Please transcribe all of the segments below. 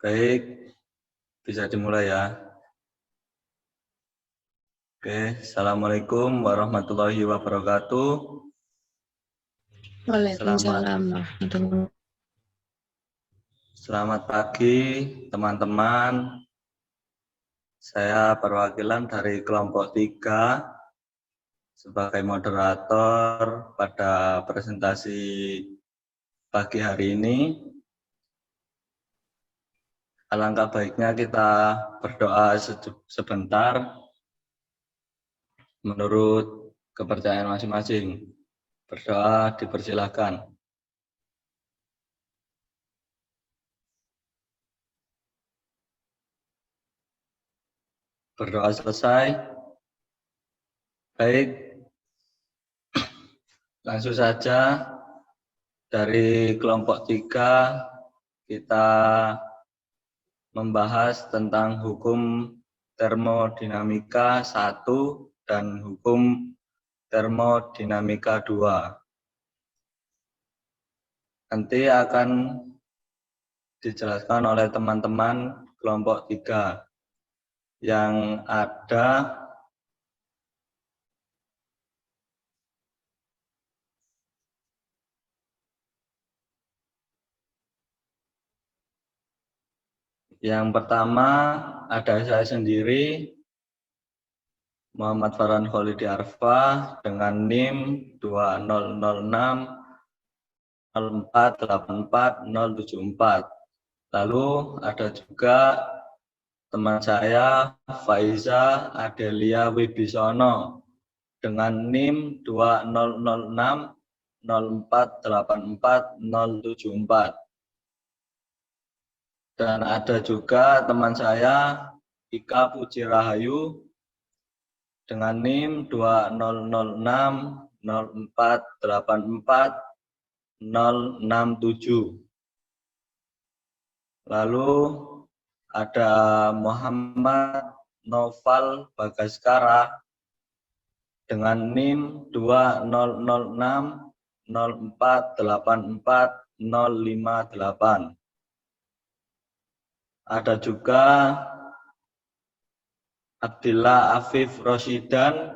Baik, bisa dimulai ya. Oke, Assalamualaikum warahmatullahi wabarakatuh. Waalaikumsalam warahmatullahi. Selamat pagi teman-teman. Saya perwakilan dari kelompok 3 sebagai moderator pada presentasi pagi hari ini. Alangkah baiknya kita berdoa sebentar menurut kepercayaan masing-masing. Berdoa dipersilahkan. Berdoa selesai. Baik, langsung saja dari kelompok 3 kita membahas tentang hukum termodinamika 1 dan hukum termodinamika 2. Nanti akan dijelaskan oleh teman-teman kelompok 3 yang ada yang pertama ada saya sendiri, Muhammad Farhan Kholidi Arfa dengan NIM 20060484074. Lalu ada juga teman saya Faiza Adelia Wibisono dengan NIM 20060484074. Dan ada juga teman saya Ika Puji Rahayu dengan NIM 20060484067. Lalu ada Muhammad Noval Bagaskara dengan NIM 20060484058. Ada juga Abdillah Afif Roshidan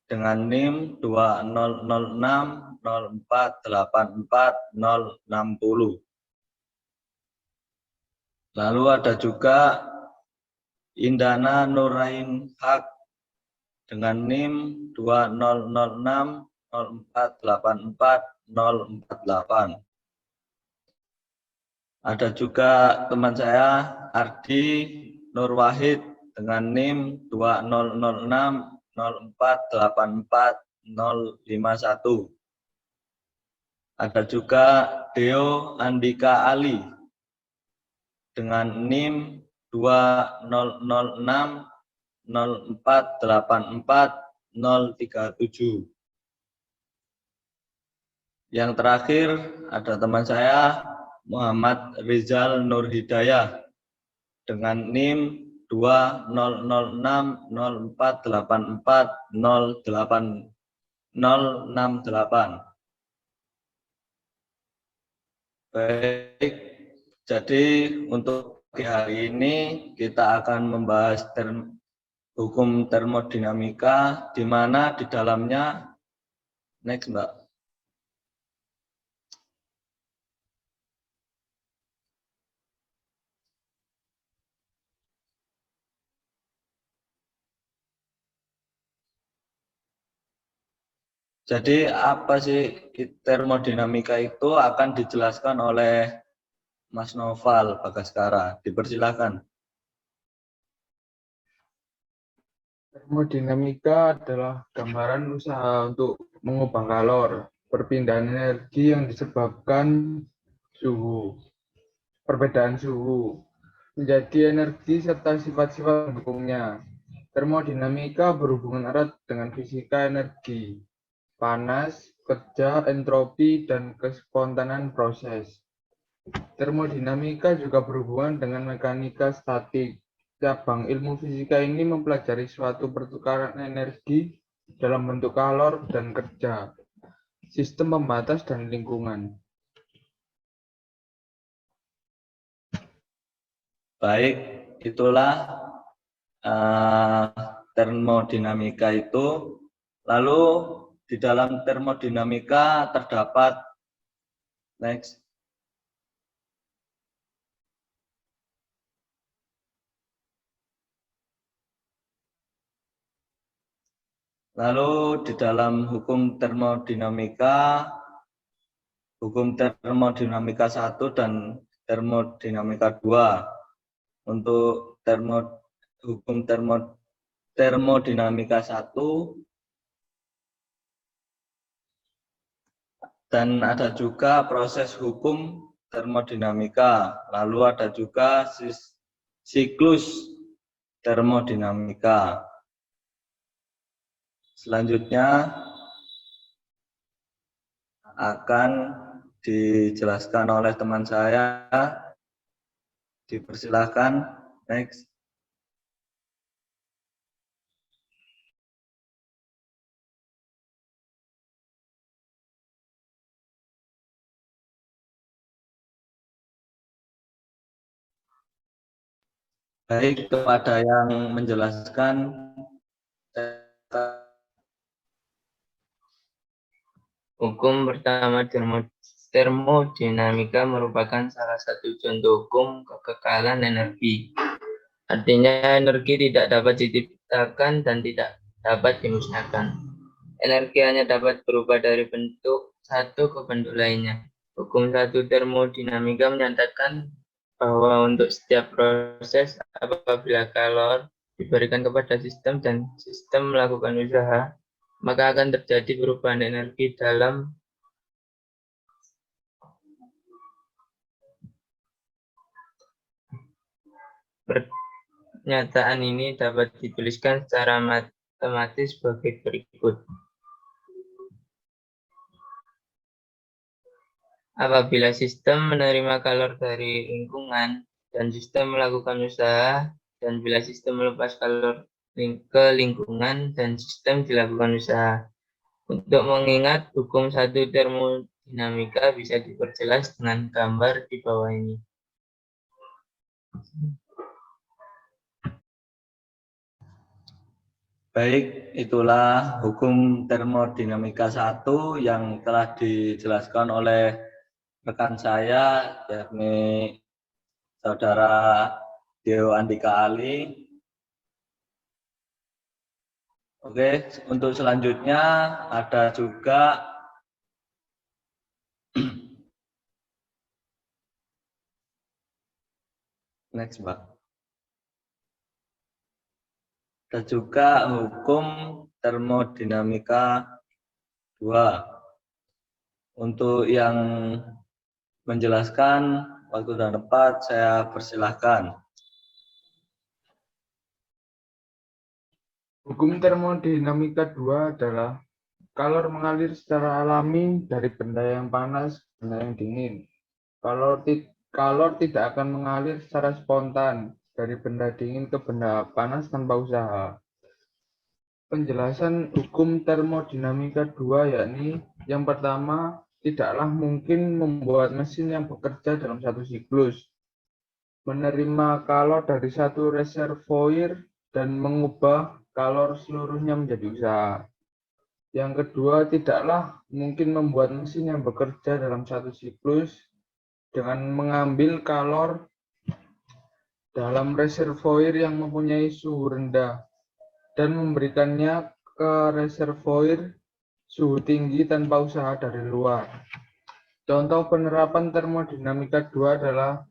dengan NIM 20060484060. Lalu ada juga Indana Nurain Haq dengan NIM 20060484048. Ada juga teman saya Ardi Nur Wahid dengan NIM 20060484051. Ada juga Deo Andika Ali dengan NIM 20060484037. Yang terakhir ada teman saya Muhammad Rizal Nur Hidayah dengan NIM 20060484068. Baik, jadi untuk hari ini kita akan membahas hukum termodinamika, di mana di dalamnya, next Mbak. Jadi apa sih termodinamika itu akan dijelaskan oleh Mas Noval Bagaskara. Dipersilakan. Termodinamika adalah gambaran usaha untuk mengubah kalor, perpindahan energi yang disebabkan suhu, perbedaan suhu, menjadi energi serta sifat-sifat pendukungnya. Termodinamika berhubungan erat dengan fisika energi, panas, kerja, entropi, dan kespontanan proses. Termodinamika juga berhubungan dengan mekanika statik. Cabang ilmu fisika ini mempelajari suatu pertukaran energi dalam bentuk kalor dan kerja, sistem pembatas, dan lingkungan. Baik, itulah termodinamika itu. Lalu di dalam termodinamika terdapat next. Lalu di dalam hukum termodinamika 1 dan termodinamika 2. Untuk hukum termodinamika 1 dan ada juga proses hukum termodinamika. Lalu ada juga siklus termodinamika. Selanjutnya akan dijelaskan oleh teman saya. Dipersilahkan, next. Baik, kepada yang menjelaskan. Hukum pertama termodinamika merupakan salah satu contoh hukum kekekalan energi. Artinya energi tidak dapat diciptakan dan tidak dapat dimusnahkan. Energi hanya dapat berubah dari bentuk satu ke bentuk lainnya. Hukum 1 termodinamika menyatakan bahwa untuk setiap proses apabila kalor diberikan kepada sistem dan sistem melakukan usaha, maka akan terjadi perubahan energi dalam pernyataan ini dapat dituliskan secara matematis sebagai berikut. Apabila sistem menerima kalor dari lingkungan dan sistem melakukan usaha, dan bila sistem melepas kalor ke lingkungan dan sistem dilakukan usaha. Untuk mengingat hukum 1 termodinamika bisa diperjelas dengan gambar di bawah ini. Baik, itulah hukum termodinamika 1 yang telah dijelaskan oleh rekan saya, yakni Saudara Deo Andika Ali. Oke, untuk selanjutnya ada juga next, Mbak. Ada juga hukum termodinamika 2. Untuk yang menjelaskan waktu dan tempat, saya persilahkan. Hukum termodinamika 2 adalah kalor mengalir secara alami dari benda yang panas ke benda yang dingin. Kalor tidak akan mengalir secara spontan dari benda dingin ke benda panas tanpa usaha. Penjelasan hukum termodinamika 2 yakni yang pertama, tidaklah mungkin membuat mesin yang bekerja dalam satu siklus, menerima kalor dari satu reservoir dan mengubah kalor seluruhnya menjadi usaha. Yang kedua, tidaklah mungkin membuat mesin yang bekerja dalam satu siklus dengan mengambil kalor dalam reservoir yang mempunyai suhu rendah dan memberikannya ke reservoir suhu tinggi tanpa usaha dari luar. Contoh penerapan termodinamika 2 adalah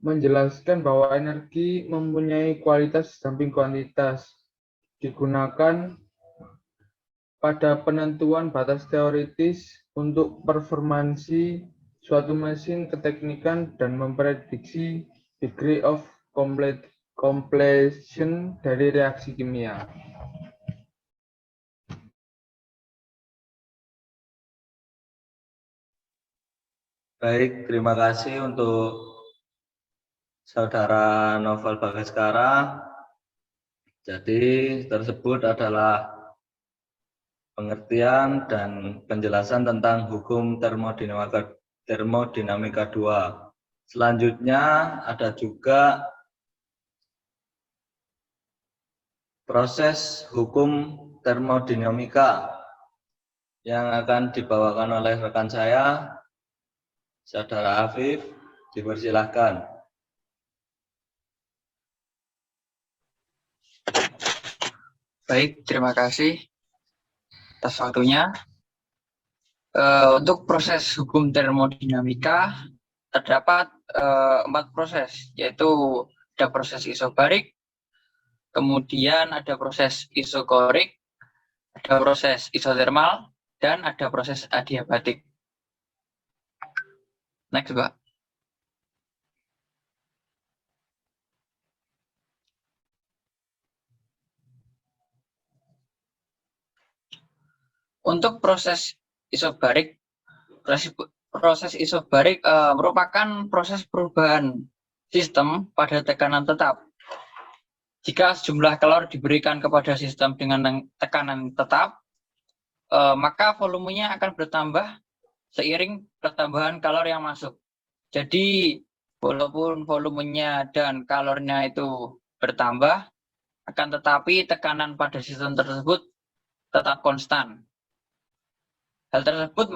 menjelaskan bahwa energi mempunyai kualitas samping kuantitas, digunakan pada penentuan batas teoritis untuk performansi suatu mesin keteknikan dan memprediksi degree of completion dari reaksi kimia. Baik, terima kasih untuk Saudara Novel Bagaskara. Jadi tersebut adalah pengertian dan penjelasan tentang hukum termodinamika 2. Selanjutnya ada juga proses hukum termodinamika yang akan dibawakan oleh rekan saya, Saudara Afif. Dipersilahkan. Baik, terima kasih atas waktunya. Untuk proses hukum termodinamika terdapat 4 proses, yaitu ada proses isobarik, kemudian ada proses isokorik, ada proses isotermal, dan ada proses adiabatik. Next, Mbak. Untuk proses isobarik, proses isobarik merupakan proses perubahan sistem pada tekanan tetap. Jika sejumlah kalor diberikan kepada sistem dengan tekanan tetap, maka volumenya akan bertambah seiring pertambahan kalor yang masuk. Jadi, walaupun volumenya dan kalornya itu bertambah, akan tetapi tekanan pada sistem tersebut tetap konstan. Hal tersebut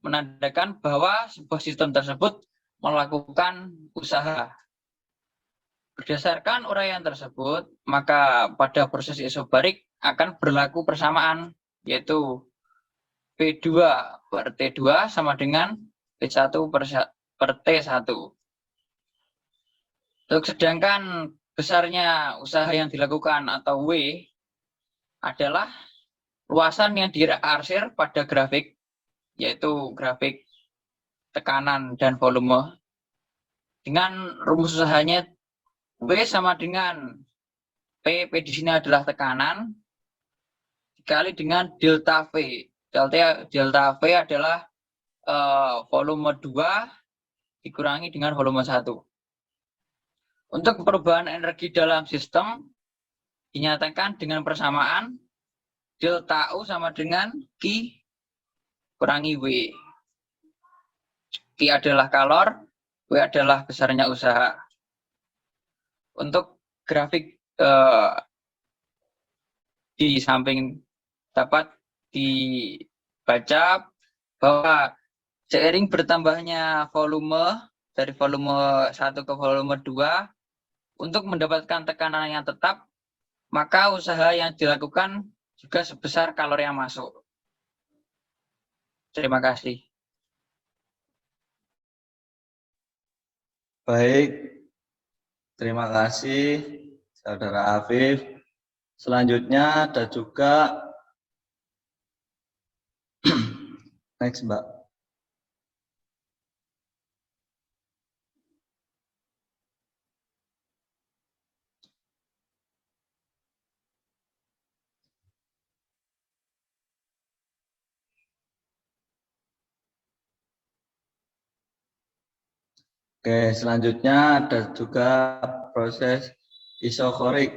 menandakan bahwa sebuah sistem tersebut melakukan usaha. Berdasarkan uraian tersebut, maka pada proses isobarik akan berlaku persamaan, yaitu P2 per T2 sama dengan P1 per T1. Sedangkan besarnya usaha yang dilakukan atau W adalah luasan yang diarsir pada grafik, yaitu grafik tekanan dan volume. Dengan rumus usahanya, W sama dengan P di sini adalah tekanan, dikali dengan delta V. Delta V adalah volume 2 dikurangi dengan volume 1. Untuk perubahan energi dalam sistem dinyatakan dengan persamaan delta U sama dengan Q kurangi W. Q adalah kalor, W adalah besarnya usaha. Untuk grafik di samping dapat dibaca bahwa seiring bertambahnya volume dari volume 1 ke volume 2 untuk mendapatkan tekanan yang tetap, maka usaha yang dilakukan juga sebesar kalori yang masuk. Terima kasih. Baik, terima kasih Saudara Afif. Selanjutnya ada juga next, Mbak. Oke, selanjutnya ada juga proses isokorik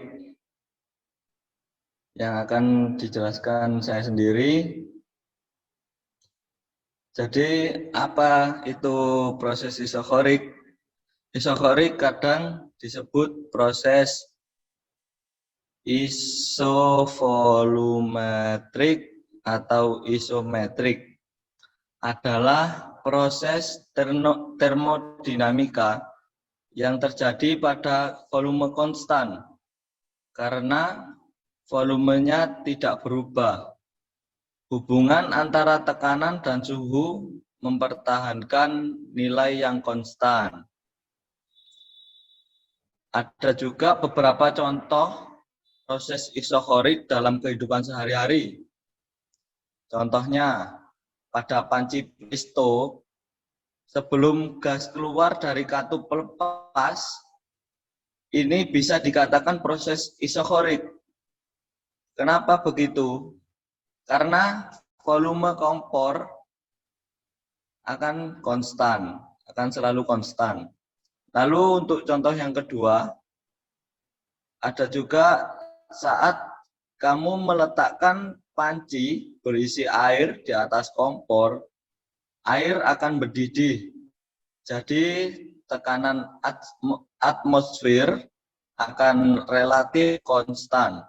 yang akan dijelaskan saya sendiri. Jadi, apa itu proses isokorik? Isokorik kadang disebut proses isovolumetrik atau isometrik. Adalah proses termodinamika yang terjadi pada volume konstan karena volumenya tidak berubah. Hubungan antara tekanan dan suhu mempertahankan nilai yang konstan. Ada juga beberapa contoh proses isokorik dalam kehidupan sehari-hari. Contohnya, pada panci pisto, sebelum gas keluar dari katup pelepas, ini bisa dikatakan proses isokorik. Kenapa begitu? Karena volume kompor akan konstan, akan selalu konstan. Lalu untuk contoh yang kedua, ada juga saat kamu meletakkan panci berisi air di atas kompor, air akan mendidih. Jadi tekanan atmosfer akan relatif konstan.